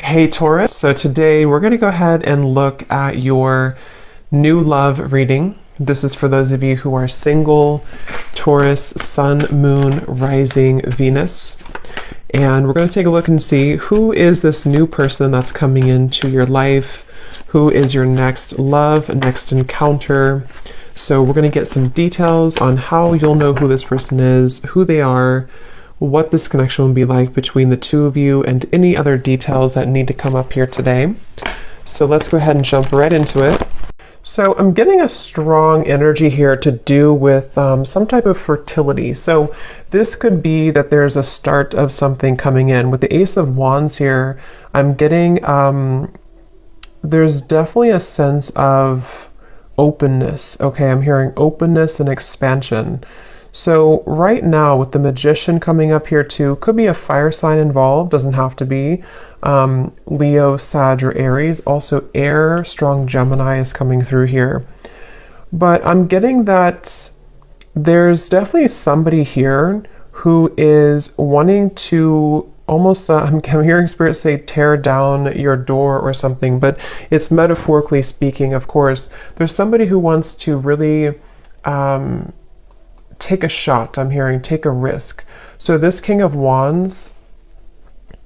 Hey Taurus, so today we're going to go ahead and look at your new love reading. This is for those of you who are single, Taurus, Sun, Moon, Rising, Venus. And we're going to take a look and see who is this new person that's coming into your life, who is your next love, next encounter. So we're going to get some details on how you'll know who this person is, who they are, what this connection will be like between the two of you, and any other details that need to come up here today. So let's go ahead and jump right into it. So I'm getting a strong energy here to do with some type of fertility. So this could be that there's a start of something coming in. With the Ace of Wands here, I'm getting, there's definitely a sense of openness. Okay, I'm hearing openness and expansion. So right now with the Magician coming up here too, could be a fire sign involved, doesn't have to be. Leo, Sag, or Aries. Also air, strong Gemini is coming through here. But I'm getting that there's definitely somebody here who is wanting to almost, I'm hearing Spirit say tear down your door or something, but it's metaphorically speaking, of course. There's somebody who wants to really take a shot. I'm hearing take a risk. So this King of Wands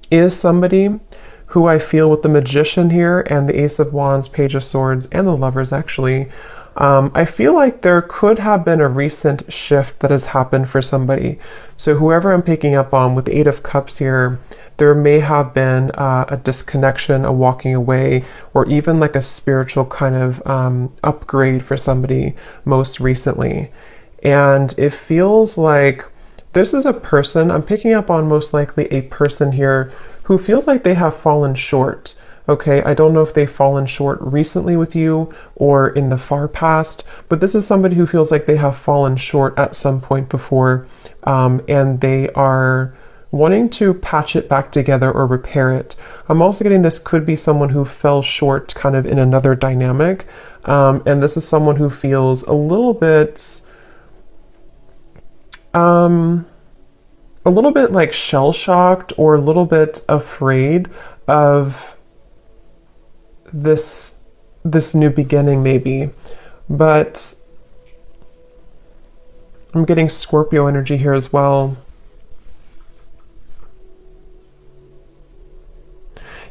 is somebody who I feel with the Magician here and the Ace of Wands, Page of Swords, and the Lovers actually, I feel like there could have been a recent shift that has happened for somebody. So whoever I'm picking up on with the Eight of Cups here, there may have been a disconnection, a walking away, or even like a spiritual kind of upgrade for somebody most recently. And it feels like this is a person, I'm picking up on most likely a person here who feels like they have fallen short. Okay, I don't know if they've fallen short recently with you or in the far past, but this is somebody who feels like they have fallen short at some point before, and they are wanting to patch it back together or repair it. I'm also getting this could be someone who fell short kind of in another dynamic, and this is someone who feels a little bit like shell-shocked or a little bit afraid of this new beginning maybe. But I'm getting Scorpio energy here as well.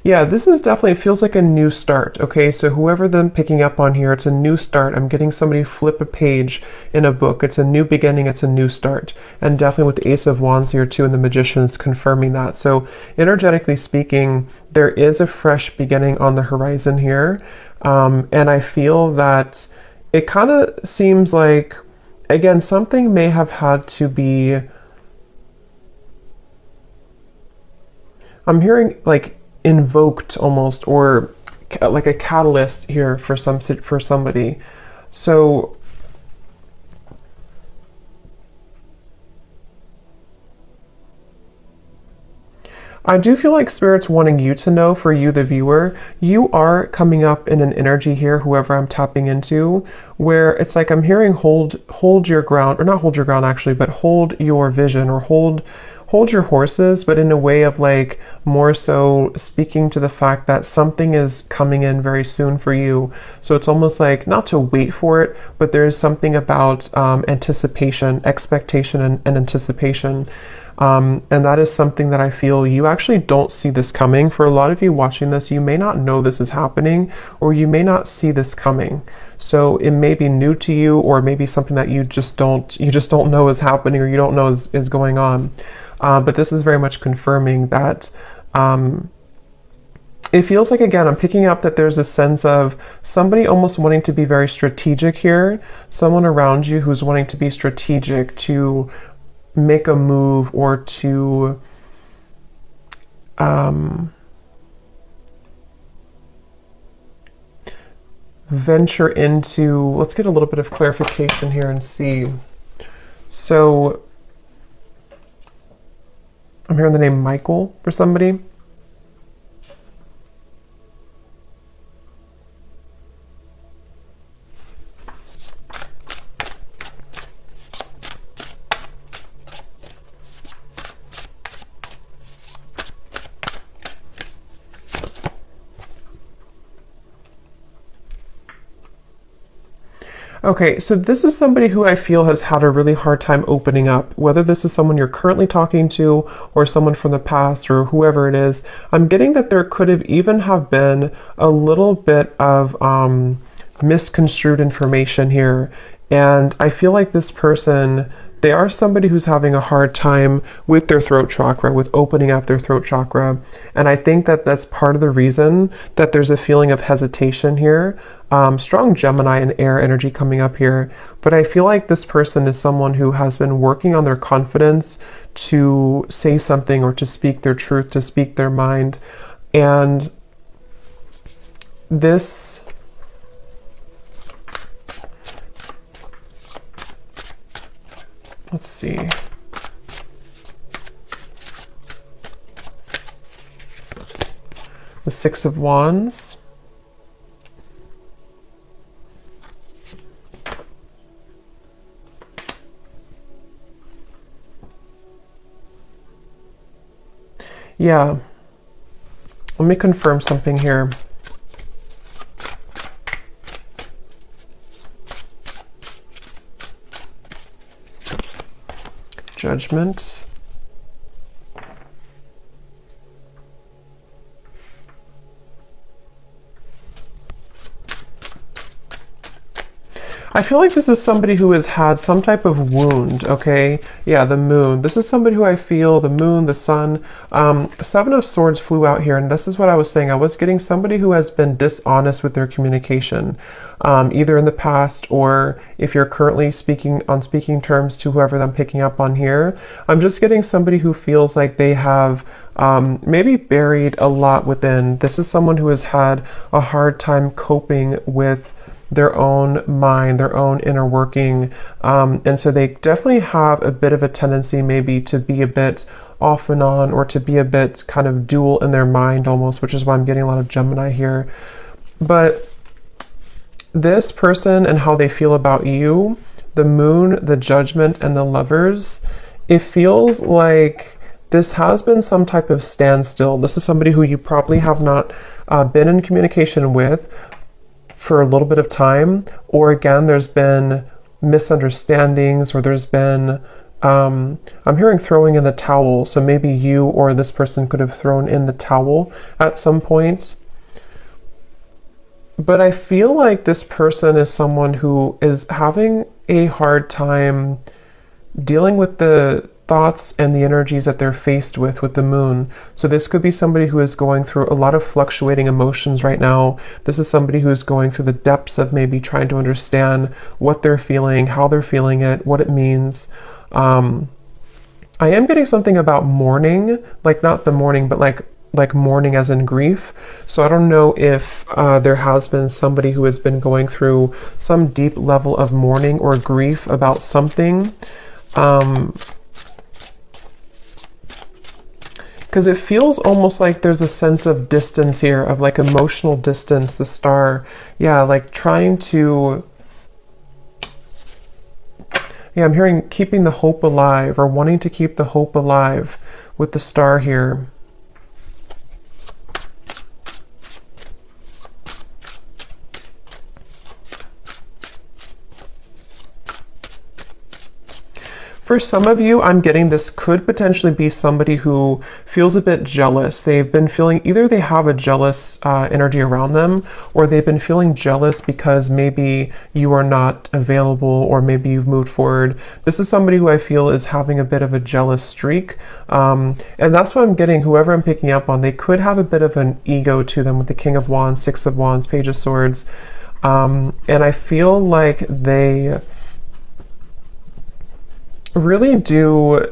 Yeah, this is definitely, it feels like a new start. Okay, so whoever I'm picking up on here, it's a new start. I'm getting somebody flip a page in a book. It's a new beginning, it's a new start. And definitely with the Ace of Wands here too and the Magician is confirming that. So energetically speaking, there is a fresh beginning on the horizon here. And I feel that it kind of seems like, again, something may have had to be, I'm hearing like invoked almost, or like a catalyst here for somebody. So I do feel like Spirit's wanting you to know, for you the viewer, you are coming up in an energy here, whoever I'm tapping into, where it's like I'm hearing hold your ground, or not hold your ground actually, but hold your vision, or hold your horses, but in a way of like more so speaking to the fact that something is coming in very soon for you. So it's almost like not to wait for it, but there's something about anticipation, expectation, and anticipation. And that is something that I feel you actually don't see this coming. For a lot of you watching this, you may not know this is happening, or you may not see this coming. So it may be new to you, or maybe something that you just don't know is happening, or you don't know is going on. But this is very much confirming that it feels like, again, I'm picking up that there's a sense of somebody almost wanting to be very strategic here, someone around you who's wanting to be strategic, to make a move, or to venture into, let's get a little bit of clarification here and see. So I'm hearing the name Michael for somebody. Okay, so this is somebody who I feel has had a really hard time opening up. Whether this is someone you're currently talking to or someone from the past or whoever it is, I'm getting that there could have even have been a little bit of misconstrued information here. And I feel like this person, they are somebody who's having a hard time with their throat chakra, with opening up their throat chakra. And I think that that's part of the reason that there's a feeling of hesitation here. Strong Gemini and air energy coming up here. But I feel like this person is someone who has been working on their confidence to say something or to speak their truth, to speak their mind. And this... Let's see. The Six of Wands. Yeah. Let me confirm something here. Judgment. I feel like this is somebody who has had some type of wound, okay? Yeah, the moon. This is somebody who I feel, the moon, the sun. Seven of Swords flew out here, and this is what I was saying. I was getting somebody who has been dishonest with their communication, either in the past or if you're currently speaking on speaking terms to whoever I'm picking up on here. I'm just getting somebody who feels like they have maybe buried a lot within. This is someone who has had a hard time coping with their own mind, their own inner working. And so they definitely have a bit of a tendency maybe to be a bit off and on, or to be a bit kind of dual in their mind almost, which is why I'm getting a lot of Gemini here. But this person and how they feel about you, the moon, the judgment, and the lovers, it feels like this has been some type of standstill. This is somebody who you probably have not been in communication with for a little bit of time, or again, there's been misunderstandings, or there's been, I'm hearing throwing in the towel. So maybe you or this person could have thrown in the towel at some point. But I feel like this person is someone who is having a hard time dealing with the thoughts and the energies that they're faced with the moon. So this could be somebody who is going through a lot of fluctuating emotions right now. This is somebody who is going through the depths of maybe trying to understand what they're feeling, how they're feeling it, what it means. I am getting something about mourning, like not the mourning, but like mourning as in grief. So I don't know if there has been somebody who has been going through some deep level of mourning or grief about something. Because it feels almost like there's a sense of distance here, of like emotional distance, the star. Yeah, like trying to... Yeah, I'm hearing keeping the hope alive, or wanting to keep the hope alive with the star here. For some of you, I'm getting this could potentially be somebody who feels a bit jealous. They've been feeling, either they have a jealous energy around them, or they've been feeling jealous because maybe you are not available, or maybe you've moved forward. This is somebody who I feel is having a bit of a jealous streak. And that's what I'm getting, whoever I'm picking up on, they could have a bit of an ego to them with the King of Wands, Six of Wands, Page of Swords. And I feel like they really do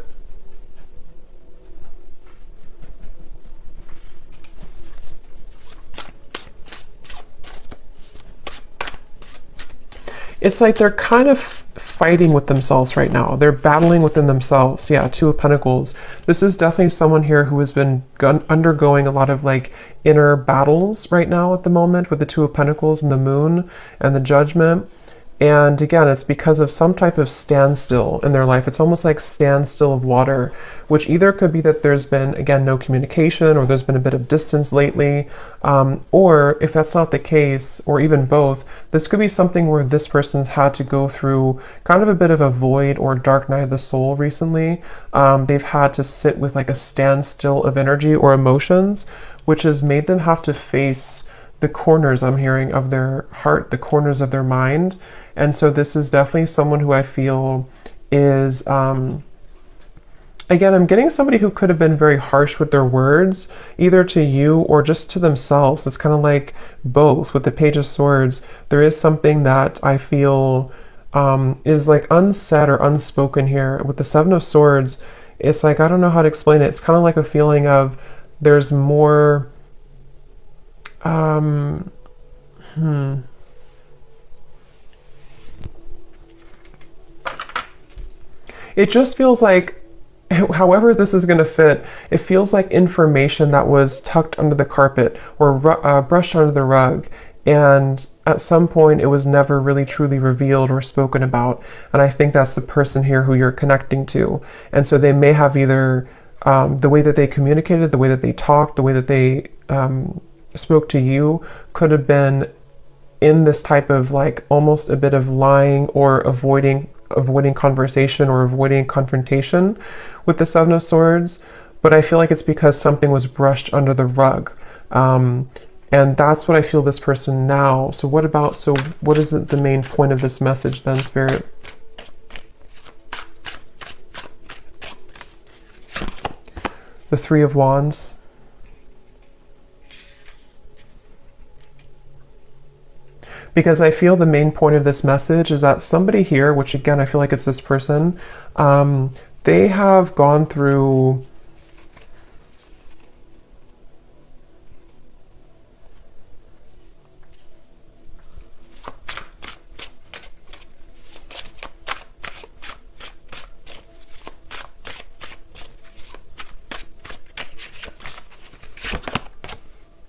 it's like they're kind of fighting with themselves right now. They're battling within themselves. Yeah, Two of Pentacles. This is definitely someone here who has been undergoing a lot of like inner battles right now at the moment with the Two of Pentacles and the moon and the judgment. And again, it's because of some type of standstill in their life. It's almost like standstill of water, which either could be that there's been, again, no communication, or there's been a bit of distance lately. Or if that's not the case, or even both, this could be something where this person's had to go through kind of a bit of a void or dark night of the soul recently. They've had to sit with like a standstill of energy or emotions, which has made them have to face the corners, I'm hearing, of their heart, the corners of their mind. And so this is definitely someone who I feel is, again, I'm getting somebody who could have been very harsh with their words, either to you or just to themselves. It's kind of like both. With the Page of Swords, there is something that I feel is like unsaid or unspoken here. With the Seven of Swords, it's like, I don't know how to explain it. It's kind of like a feeling of there's more, It just feels like, however this is going to fit, it feels like information that was tucked under the carpet or brushed under the rug. And at some point, it was never really truly revealed or spoken about. And I think that's the person here who you're connecting to. And so they may have either the way that they communicated, the way that they talked, the way that they spoke to you could have been in this type of like almost a bit of lying or avoiding conversation or avoiding confrontation with the Seven of Swords. But I feel like it's because something was brushed under the rug. And that's what I feel this person now. So what is the main point of this message then, Spirit? The Three of Wands. Because I feel the main point of this message is that somebody here, which again, I feel like it's this person, they have gone through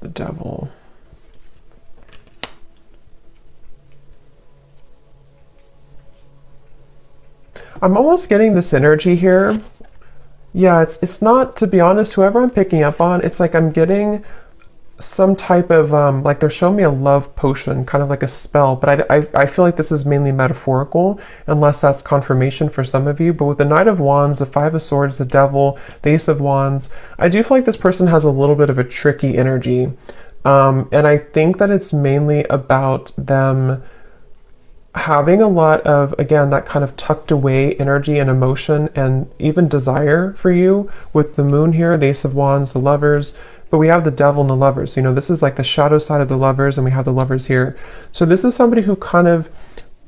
the Devil. I'm almost getting this energy here. Yeah, it's not, to be honest, whoever I'm picking up on, it's like I'm getting some type of, like they're showing me a love potion, kind of like a spell, but I feel like this is mainly metaphorical, unless that's confirmation for some of you. But with the Knight of Wands, the Five of Swords, the Devil, the Ace of Wands, I do feel like this person has a little bit of a tricky energy. And I think that it's mainly about them having a lot of, again, that kind of tucked away energy and emotion and even desire for you with the Moon here, the Ace of Wands, the Lovers, but we have the Devil and the Lovers. You know, this is like the shadow side of the Lovers, and we have the Lovers here. So this is somebody who kind of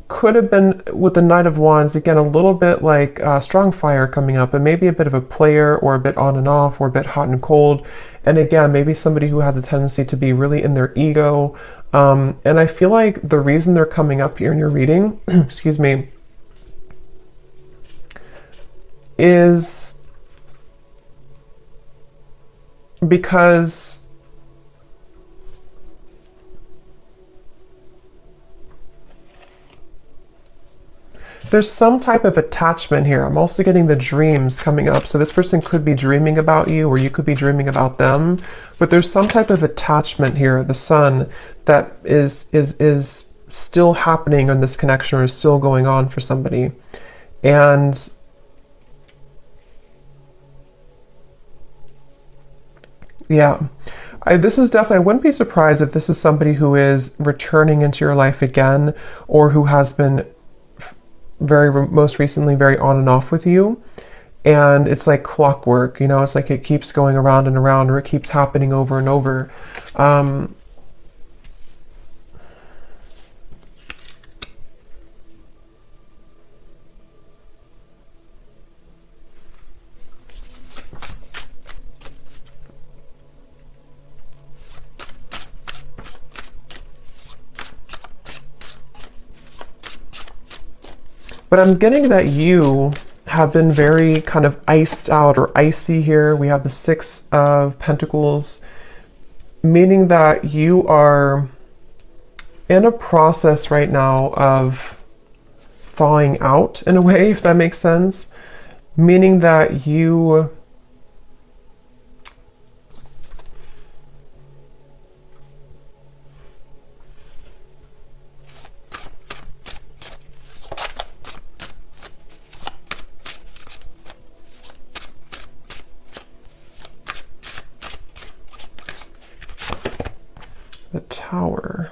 could have been, with the Knight of Wands, again, a little bit like strong fire coming up, and maybe a bit of a player, or a bit on and off, or a bit hot and cold. And again, maybe somebody who had the tendency to be really in their ego. And I feel like the reason they're coming up here in your reading, excuse me, is because there's some type of attachment here. I'm also getting the dreams coming up. So this person could be dreaming about you, or you could be dreaming about them. But there's some type of attachment here, the Sun, that is still happening in this connection, or is still going on for somebody. And yeah, this is definitely, I wouldn't be surprised if this is somebody who is returning into your life again, or who has been most recently very on and off with you. And it's like clockwork, you know, it's like it keeps going around and around, or it keeps happening over and over. But I'm getting that you have been very kind of iced out or icy here. We have the Six of Pentacles, meaning that you are in a process right now of thawing out in a way, if that makes sense, meaning that you the Tower.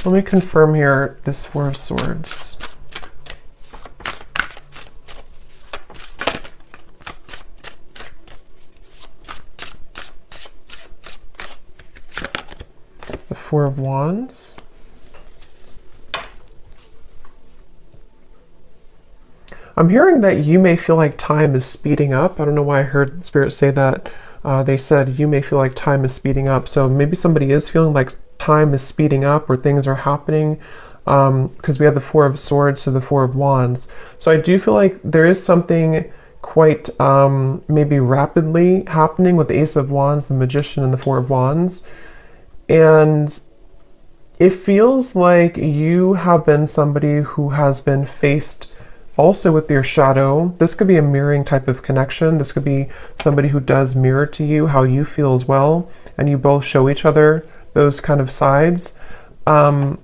Let me confirm here this Four of Swords. The Four of Wands. I'm hearing that you may feel like time is speeding up. I don't know why I heard Spirit say that. They said you may feel like time is speeding up. So maybe somebody is feeling like time is speeding up or things are happening, because we have the Four of Swords to the Four of Wands. So I do feel like there is something quite maybe rapidly happening with the Ace of Wands, the Magician, and the Four of Wands. And it feels like you have been somebody who has been faced also with your shadow. This could be a mirroring type of connection. This could be somebody who does mirror to you how you feel as well, and you both show each other those kind of sides. But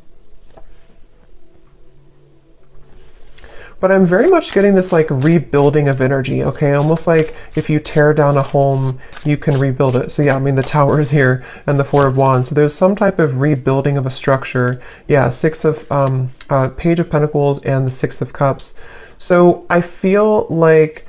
I'm very much getting this like rebuilding of energy, okay? Almost like if you tear down a home, you can rebuild it. So yeah, I mean, the Tower is here and the Four of Wands. So there's some type of rebuilding of a structure. Yeah, Page of Pentacles and the Six of Cups. So I feel like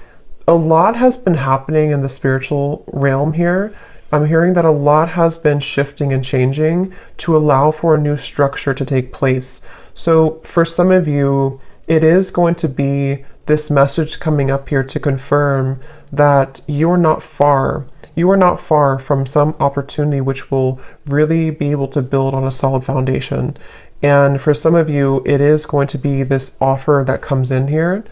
a lot has been happening in the spiritual realm here. I'm hearing that a lot has been shifting and changing to allow for a new structure to take place. So for some of you, it is going to be this message coming up here to confirm that you're not far. You are not far from some opportunity which will really be able to build on a solid foundation. And for some of you, it is going to be this offer that comes in here.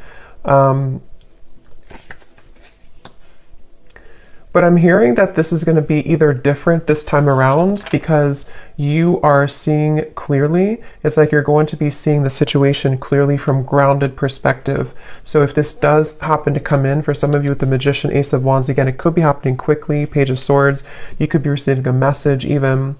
But I'm hearing that this is going to be either different this time around because you are seeing clearly. It's like you're going to be seeing the situation clearly from grounded perspective. So if this does happen to come in for some of you with the Magician, Ace of Wands, again, it could be happening quickly, Page of Swords. You could be receiving a message even.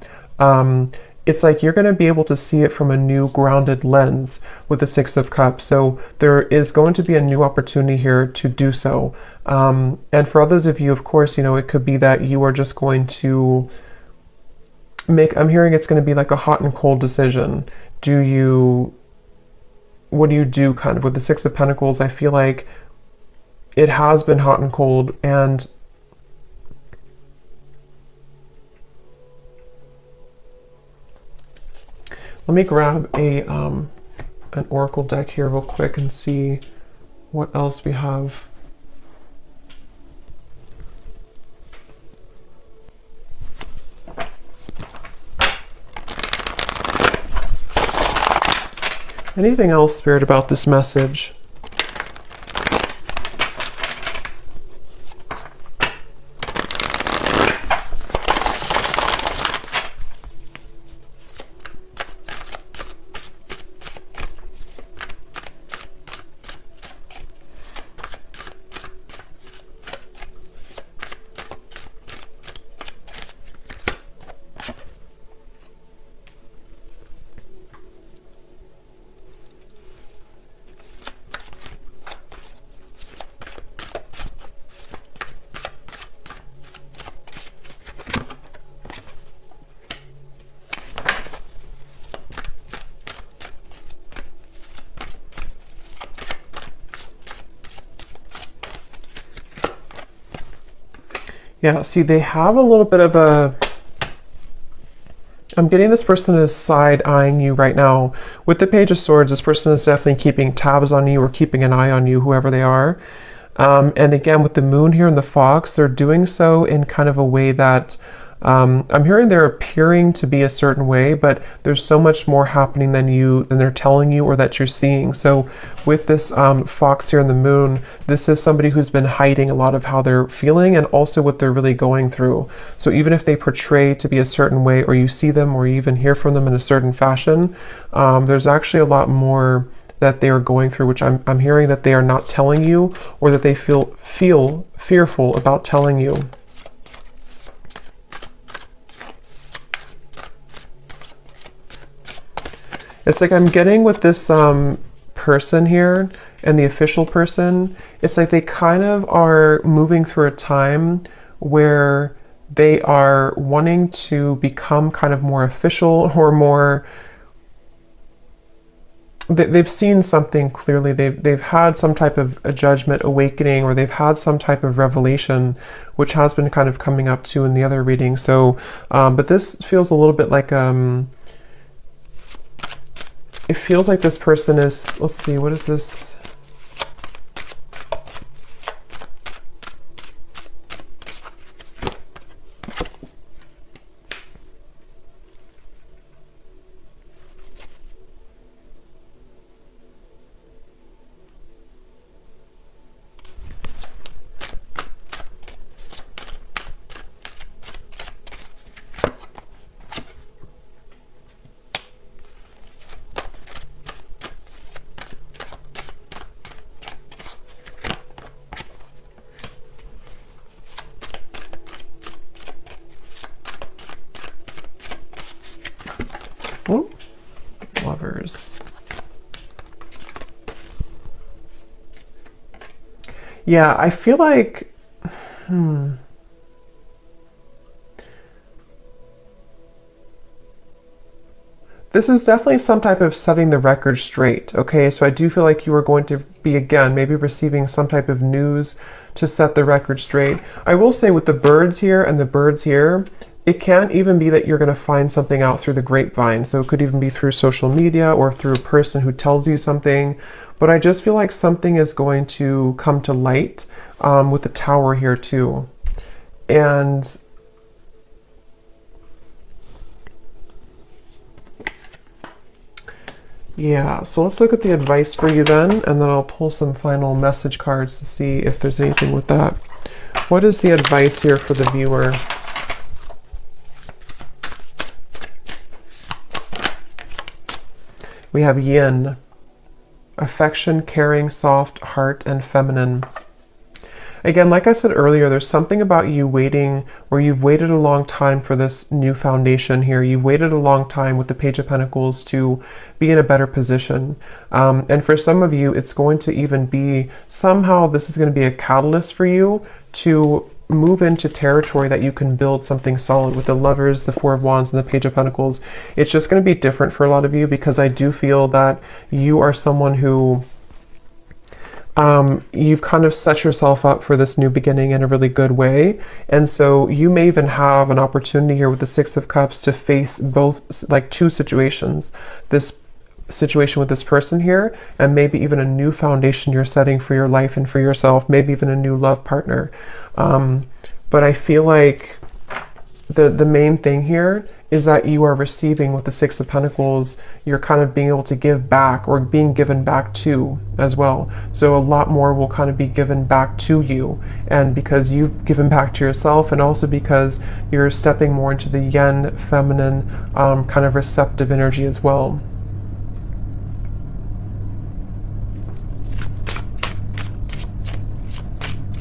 It's like you're going to be able to see it from a new grounded lens with the Six of Cups. So there is going to be a new opportunity here to do so. And for others of you, of course, you know, it could be that you are just going to I'm hearing it's going to be like a hot and cold decision. What do you do kind of with the Six of Pentacles? I feel like it has been hot and cold, and let me grab an oracle deck here real quick and see what else we have. Anything else, Spirit, about this message? Yeah, see, they have a little bit of a... I'm getting this person is side-eyeing you right now. With the Page of Swords, this person is definitely keeping tabs on you or keeping an eye on you, whoever they are. And again, with the Moon here and the Fox, they're doing so in kind of a way that I'm hearing they're appearing to be a certain way, but there's so much more happening than they're telling you or that you're seeing. So with this fox here in the moon, this is somebody who's been hiding a lot of how they're feeling and also what they're really going through. So even if they portray to be a certain way, or you see them or you even hear from them in a certain fashion, there's actually a lot more that they are going through, which I'm hearing that they are not telling you, or that they feel fearful about telling you. It's like I'm getting with this person here and the official person, it's like they kind of are moving through a time where they are wanting to become kind of more official or more, they've seen something clearly, they've had some type of a judgment awakening, or they've had some type of revelation, which has been kind of coming up too in the other reading. So but this feels a little bit like it feels like this person is, let's see, what is this? Oh, Lovers. Yeah, I feel like, this is definitely some type of setting the record straight, okay? So I do feel like you are going to be, again, maybe receiving some type of news to set the record straight. I will say with the birds here and the birds here, it can't even be that you're going to find something out through the grapevine. So it could even be through social media or through a person who tells you something. But I just feel like something is going to come to light with the tower here too. And yeah, so let's look at the advice for you then, and then I'll pull some final message cards to see if there's anything with that. What is the advice here for the viewer? We have yin, affection, caring, soft, heart, and feminine. Again, like I said earlier, there's something about you waiting, where you've waited a long time for this new foundation here. You've waited a long time with the Page of Pentacles to be in a better position. And for some of you, it's going to even be, somehow this is going to be a catalyst for you to move into territory that you can build something solid. With the Lovers, the Four of Wands, and the Page of Pentacles, it's just going to be different for a lot of you, because I do feel that you are someone who you've kind of set yourself up for this new beginning in a really good way. And so you may even have an opportunity here with the Six of Cups to face both, like two situations. This situation with this person here, and maybe even a new foundation you're setting for your life and for yourself, maybe even a new love partner. But I feel like the main thing here is that you are receiving with the Six of Pentacles, you're kind of being able to give back, or being given back to as well. So a lot more will kind of be given back to you, and because you've given back to yourself, and also because you're stepping more into the yin, feminine, kind of receptive energy as well.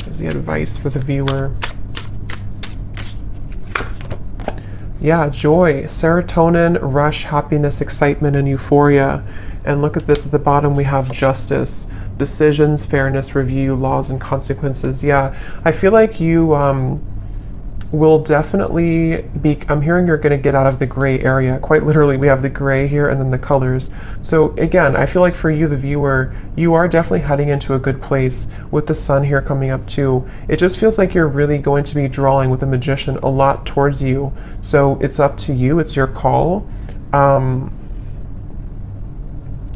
Is the advice for the viewer. Yeah, joy, serotonin, rush, happiness, excitement, and euphoria. And look at this, at the bottom we have justice, decisions, fairness, review, laws, and consequences. Yeah, I feel like you will definitely be, I'm hearing you're going to get out of the gray area. Quite literally, we have the gray here and then the colors. So again, I feel like for you, the viewer, you are definitely heading into a good place with the sun here coming up too. It just feels like you're really going to be drawing with the Magician a lot towards you. So it's up to you, it's your call.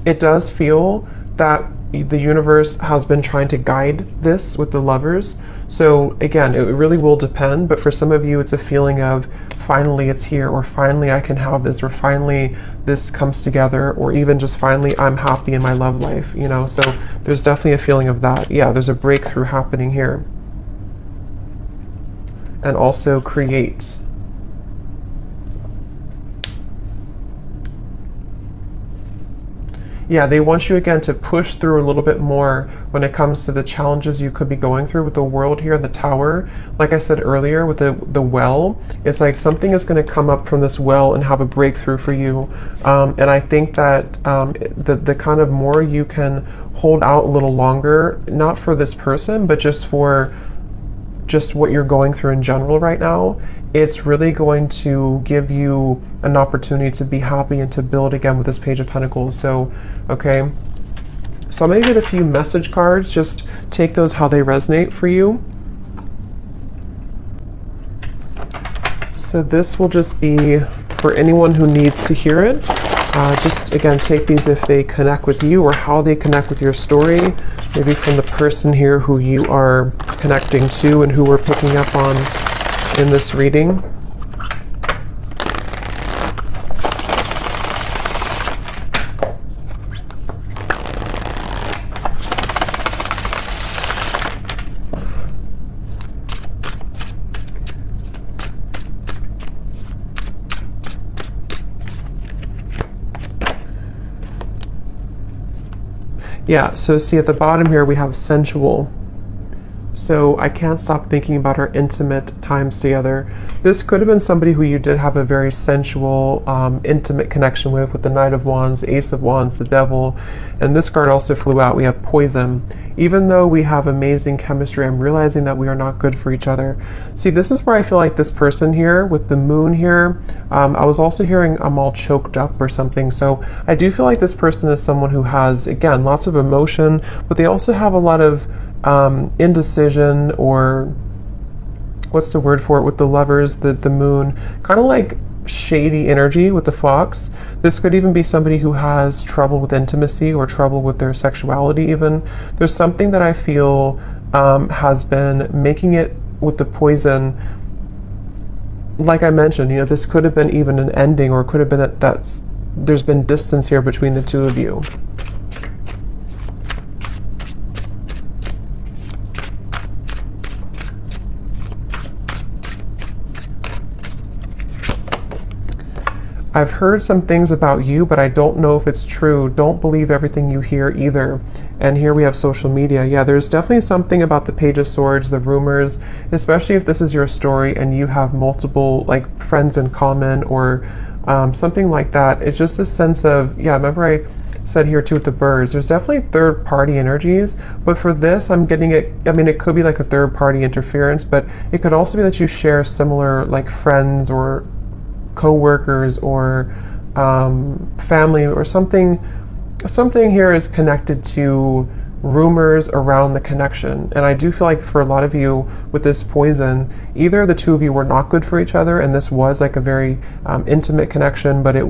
It does feel that the universe has been trying to guide this with the Lovers. So again, it really will depend, but for some of you, it's a feeling of finally it's here, or finally I can have this, or finally this comes together, or even just finally I'm happy in my love life, you know. So there's definitely a feeling of that. Yeah, there's a breakthrough happening here. And also create. Yeah, they want you again to push through a little bit more when it comes to the challenges you could be going through with the world here, the Tower. Like I said earlier with the well, it's like something is going to come up from this well and have a breakthrough for you. And I think that the kind of more you can hold out a little longer, not for this person, but just for just what you're going through in general right now, it's really going to give you an opportunity to be happy and to build again with this Page of Pentacles. So, okay. So I'm going to get a few message cards. Just take those how they resonate for you. So this will just be for anyone who needs to hear it. Just again, take these if they connect with you or how they connect with your story. Maybe from the person here who you are connecting to and who we're picking up on in this reading. Yeah, so see at the bottom here we have sensual. So I can't stop thinking about our intimate times together. This could have been somebody who you did have a very sensual, intimate connection with the Knight of Wands, Ace of Wands, the Devil. And this card also flew out. We have poison. Even though we have amazing chemistry, I'm realizing that we are not good for each other. See, this is where I feel like this person here with the moon here, I was also hearing I'm all choked up or something. So I do feel like this person is someone who has, again, lots of emotion, but they also have a lot of indecision, or what's the word for it with the Lovers, the moon, kind of like shady energy with the Fox. This could even be somebody who has trouble with intimacy or trouble with their sexuality even. There's something that I feel has been making it with the poison. Like I mentioned, you know, this could have been even an ending, or it could have been that there's been distance here between the two of you. I've heard some things about you, but I don't know if it's true. Don't believe everything you hear either. And here we have social media. Yeah, there's definitely something about the Page of Swords, the rumors, especially if this is your story and you have multiple like friends in common or something like that. It's just a sense of, yeah, remember I said here too with the birds, there's definitely third party energies, but for this I'm getting it, I mean, it could be like a third party interference, but it could also be that you share similar like friends or co-workers or family or something. Something here is connected to rumors around the connection. And I do feel like for a lot of you with this poison, either the two of you were not good for each other and this was like a very intimate connection, but it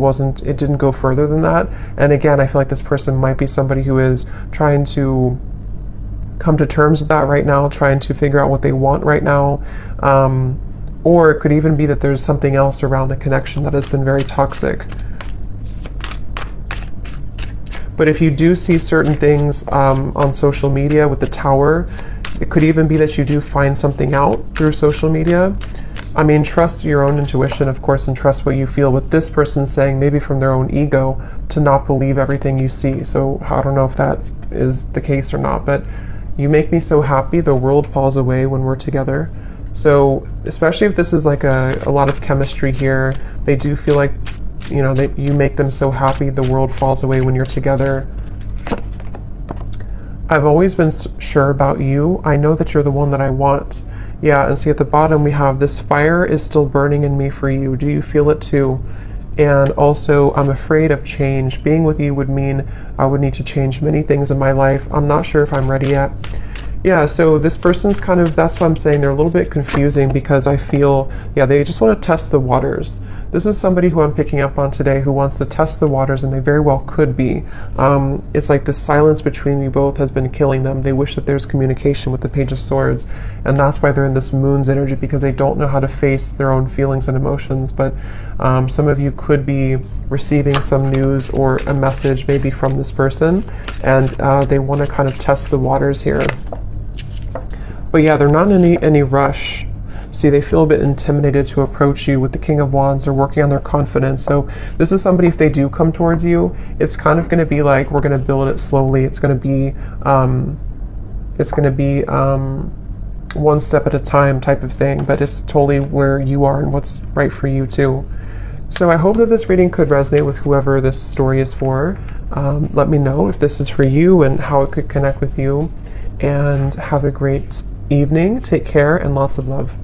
didn't go further than that. And again, I feel like this person might be somebody who is trying to come to terms with that right now, trying to figure out what they want right now. Or it could even be that there's something else around the connection that has been very toxic. But if you do see certain things on social media with the Tower, it could even be that you do find something out through social media. I mean, trust your own intuition, of course, and trust what you feel. With this person saying, maybe from their own ego, to not believe everything you see. So I don't know if that is the case or not, but you make me so happy. The world falls away when we're together. So especially if this is like a lot of chemistry here, they do feel like, you know, that you make them so happy, the world falls away when you're together. I've always been sure about you. I know that you're the one that I want. Yeah, and see at the bottom we have this fire is still burning in me for you. Do you feel it too? And also, I'm afraid of change. Being with you would mean I would need to change many things in my life. I'm not sure if I'm ready yet. Yeah, so this person's that's what I'm saying, they're a little bit confusing because I feel, yeah, they just want to test the waters. this is somebody who I'm picking up on today who wants to test the waters, and they very well could be. It's like the silence between you both has been killing them. They wish that there's communication with the Page of Swords, and that's why they're in this Moon's energy, because they don't know how to face their own feelings and emotions. But some of you could be receiving some news or a message maybe from this person, and they want to kind of test the waters here. But yeah, they're not in any rush. See, they feel a bit intimidated to approach you. With the King of Wands, they're working on their confidence. So this is somebody, if they do come towards you, it's kind of going to be like, we're going to build it slowly. It's going to be one step at a time type of thing, but it's totally where you are and what's right for you too. So I hope that this reading could resonate with whoever this story is for. Let me know if this is for you and how it could connect with you. And have a great evening. Take care and lots of love.